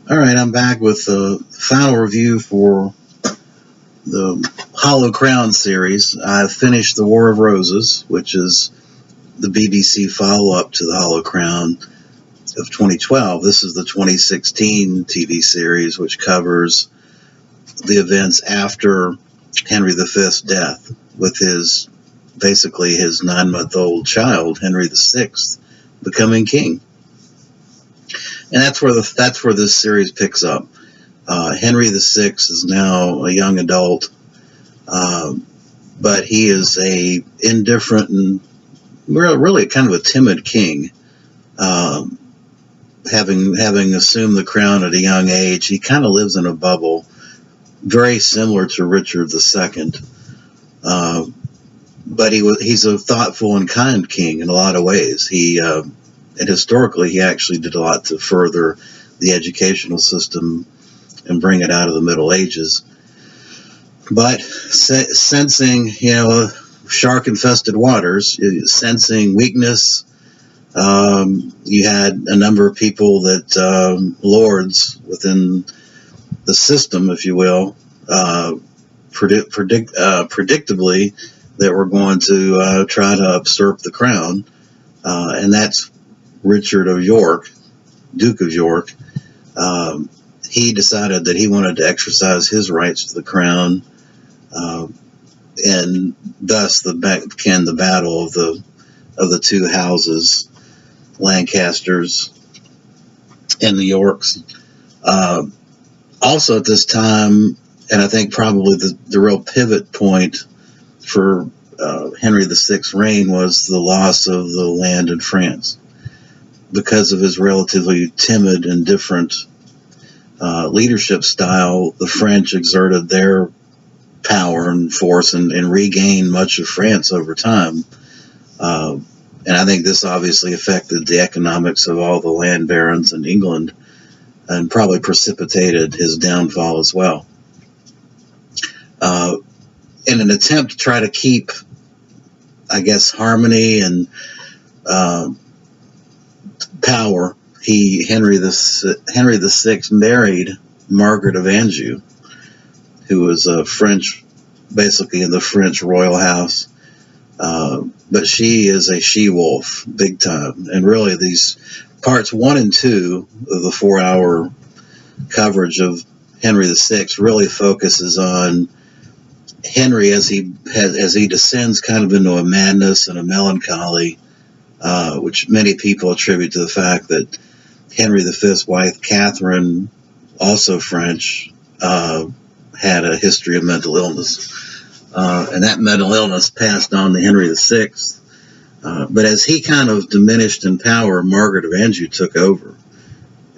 All right, I'm back with the final review for the Hollow Crown series. I've finished The War of Roses, which is the BBC follow-up to The Hollow Crown of 2012. This is the 2016 TV series, which covers the events after Henry V's death, with basically his 9-month-old child, Henry VI, becoming king. And that's where this series picks up. Henry VI is now a young adult, but he is a indifferent and really kind of a timid king. Having assumed the crown at a young age, he kind of lives in a bubble, very similar to Richard II. But he's a thoughtful and kind king in a lot of ways. And historically, he actually did a lot to further the educational system and bring it out of the Middle Ages. But sensing, shark-infested waters, sensing weakness, you had a number of people that, lords within the system, if you will, predictably, that were going to try to usurp the crown. And that's Richard of York, Duke of York. He decided that he wanted to exercise his rights to the crown, and thus began the battle of the two houses, Lancasters and the Yorks. Also at this time, and I think probably the real pivot point for Henry VI's reign was the loss of the land in France. Because of his relatively timid and different leadership style, the French exerted their power and force and regained much of France over time. And I think this obviously affected the economics of all the land barons in England and probably precipitated his downfall as well. In an attempt to try to keep, I guess, harmony and power, Henry VI married Margaret of Anjou, who was a French, basically in the French royal house. But she is a she-wolf, big time. And really, these parts 1 and 2 of the 4-hour coverage of Henry VI really focuses on Henry as he descends kind of into a madness and a melancholy, which many people attribute to the fact that Henry V's wife, Catherine, also French, had a history of mental illness. And that mental illness passed on to Henry VI. But as he kind of diminished in power, Margaret of Anjou took over.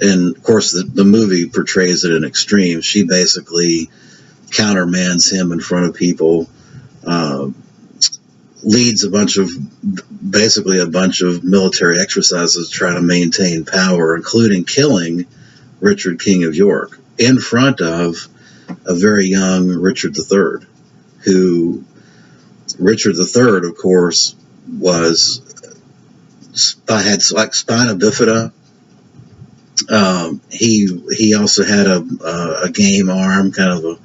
And, of course, the movie portrays it in extremes. She basically countermands him in front of people, leads a bunch of military exercises to try to maintain power, including killing Richard, King of York, in front of a very young Richard III, who Richard III, of course, had like spina bifida. He also had a game arm, kind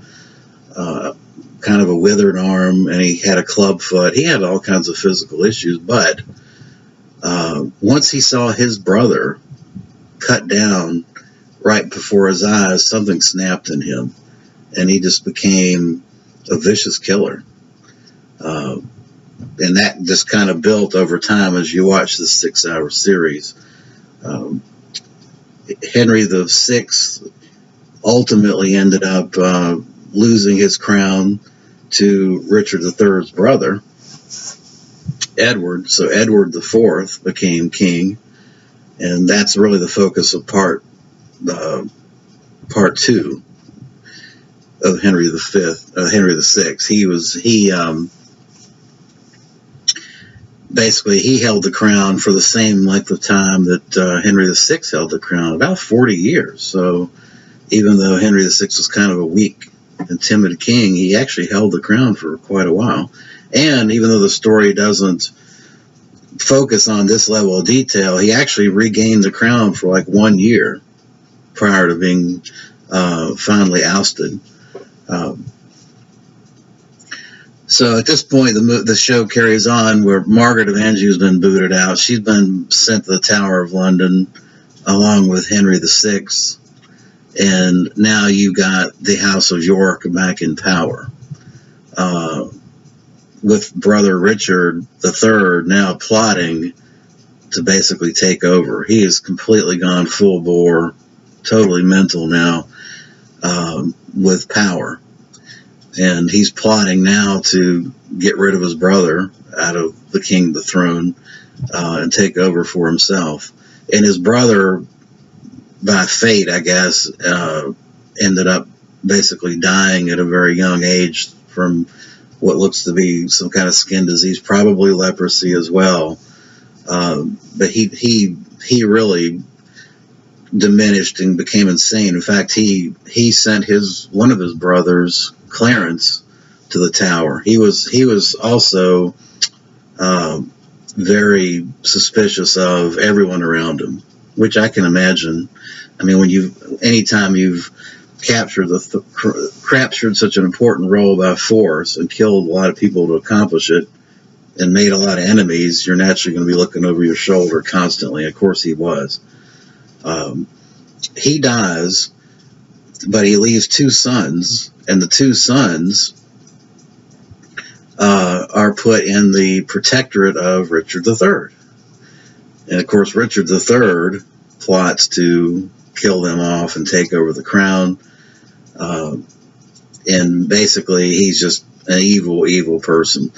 of a withered arm, and he had a club foot. He had all kinds of physical issues, but once he saw his brother cut down right before his eyes, something snapped in him, and he just became a vicious killer. And that just kind of built over time as you watch this 6-hour series. Henry VI ultimately ended up losing his crown to Richard III's brother, Edward. So Edward IV became king, and that's really the focus of part 2 of Henry VI. Basically, he held the crown for the same length of time that Henry VI held the crown, about 40 years. So even though Henry VI was kind of a weak and timid king, he actually held the crown for quite a while. And even though the story doesn't focus on this level of detail, he actually regained the crown for like 1 year prior to being finally ousted. So at this point, the show carries on where Margaret of Anjou's been booted out. She's been sent to the Tower of London along with Henry VI, and now you got the House of York back in power, with brother Richard III now plotting to basically take over. He has completely gone full bore, totally mental now, with power. And he's plotting now to get rid of his brother out of the throne, and take over for himself. And his brother, by fate, I guess, ended up basically dying at a very young age from what looks to be some kind of skin disease, probably leprosy as well. But he really diminished and became insane. In fact, he sent one of his brothers, Clarence, to the Tower. He was also very suspicious of everyone around him, which I can imagine. I mean, anytime you've captured such an important role by force and killed a lot of people to accomplish it, and made a lot of enemies, you're naturally going to be looking over your shoulder constantly. Of course, he was. He dies, but he leaves two sons, and the two sons are put in the protectorate of Richard III. And of course, Richard III plots to kill them off and take over the crown. And basically, he's just an evil, evil person.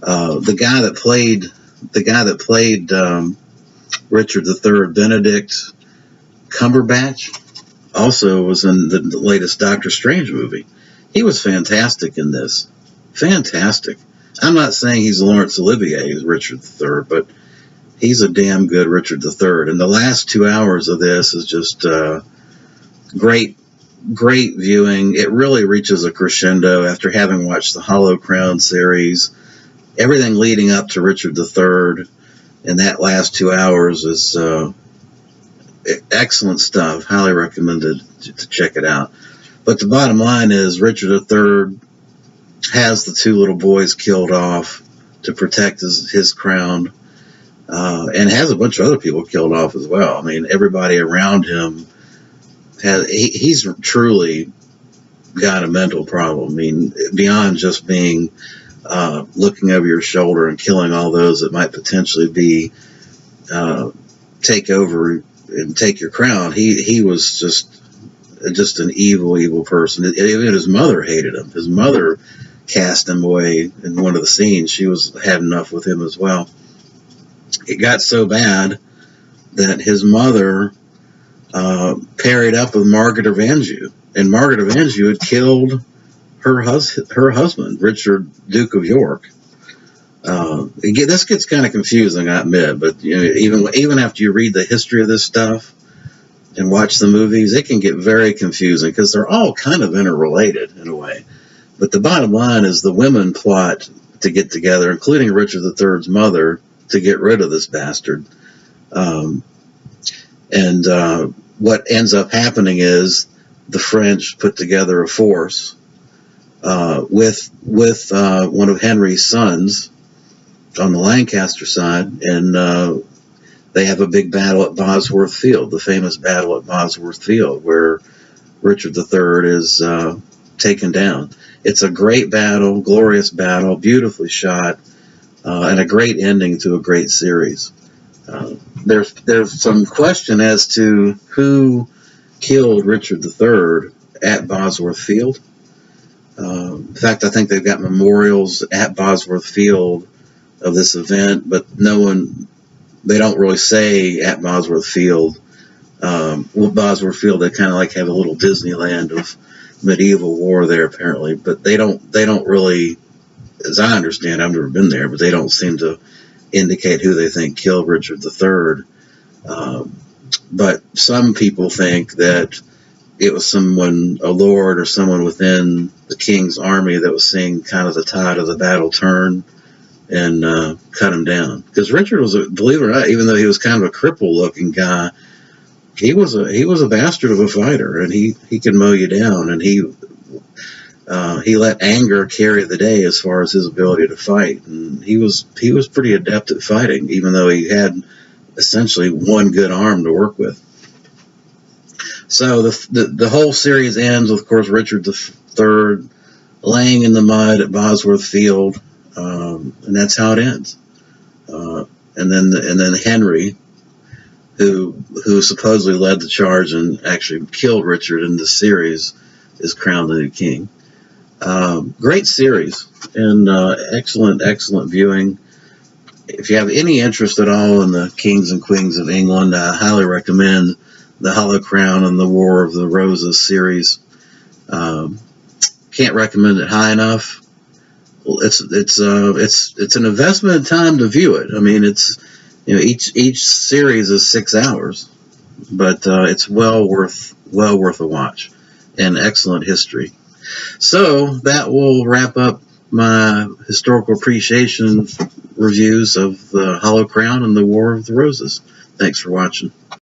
The guy that played Richard III, Benedict Cumberbatch, also was in the latest Doctor Strange movie. He was fantastic in this. Fantastic. I'm not saying he's Laurence Olivier as Richard III, but he's a damn good Richard III. And the last 2 hours of this is just great viewing. It really reaches a crescendo after having watched the Hollow Crown series. Everything leading up to Richard III in that last 2 hours is excellent stuff. Highly recommended to check it out. But the bottom line is Richard III has the two little boys killed off to protect his crown, and has a bunch of other people killed off as well. I mean, everybody around him he's truly got a mental problem. I mean, beyond just being looking over your shoulder and killing all those that might potentially be take over and take your crown. He was just an evil person. Even his mother hated him. His mother cast him away in one of the scenes. She had enough with him as well. It got so bad that his mother paired up with Margaret of Anjou, and Margaret of Anjou had killed her husband, Richard, Duke of York. This gets kind of confusing, I admit, but even after you read the history of this stuff and watch the movies, it can get very confusing because they're all kind of interrelated in a way. But the bottom line is the women plot to get together, including Richard III's mother, to get rid of this bastard. What ends up happening is the French put together a force with one of Henry's sons on the Lancaster side, and they have a big battle at Bosworth Field, the famous battle at Bosworth Field, where Richard III is taken down. It's a great battle, glorious battle, beautifully shot, and a great ending to a great series. There's some question as to who killed Richard III at Bosworth Field. In fact, I think they've got memorials at Bosworth Field of this event, but they don't really say at Bosworth Field. Bosworth Field, they kind of like have a little Disneyland of medieval war there apparently, but they don't really, as I understand, I've never been there, but they don't seem to indicate who they think killed Richard III. But some people think that it was a lord or someone within the king's army that was seeing kind of the tide of the battle turn and cut him down. Because Richard was, believe it or not, even though he was kind of a cripple-looking guy, he was a bastard of a fighter, and he could mow you down, and he let anger carry the day as far as his ability to fight, and he was pretty adept at fighting, even though he had essentially one good arm to work with. So the whole series ends with, of course, Richard III laying in the mud at Bosworth Field, and that's how it ends. And then Henry, who supposedly led the charge and actually killed Richard in the series, is crowned the new king. Great series, and excellent viewing. If you have any interest at all in the kings and queens of England, I highly recommend the Hollow Crown and the War of the Roses series. Can't recommend it high enough. It's an investment in time to view it. I mean, each series is 6 hours, but it's well worth a watch, and excellent history. So that will wrap up my historical appreciation reviews of the Hollow Crown and the War of the Roses. Thanks for watching.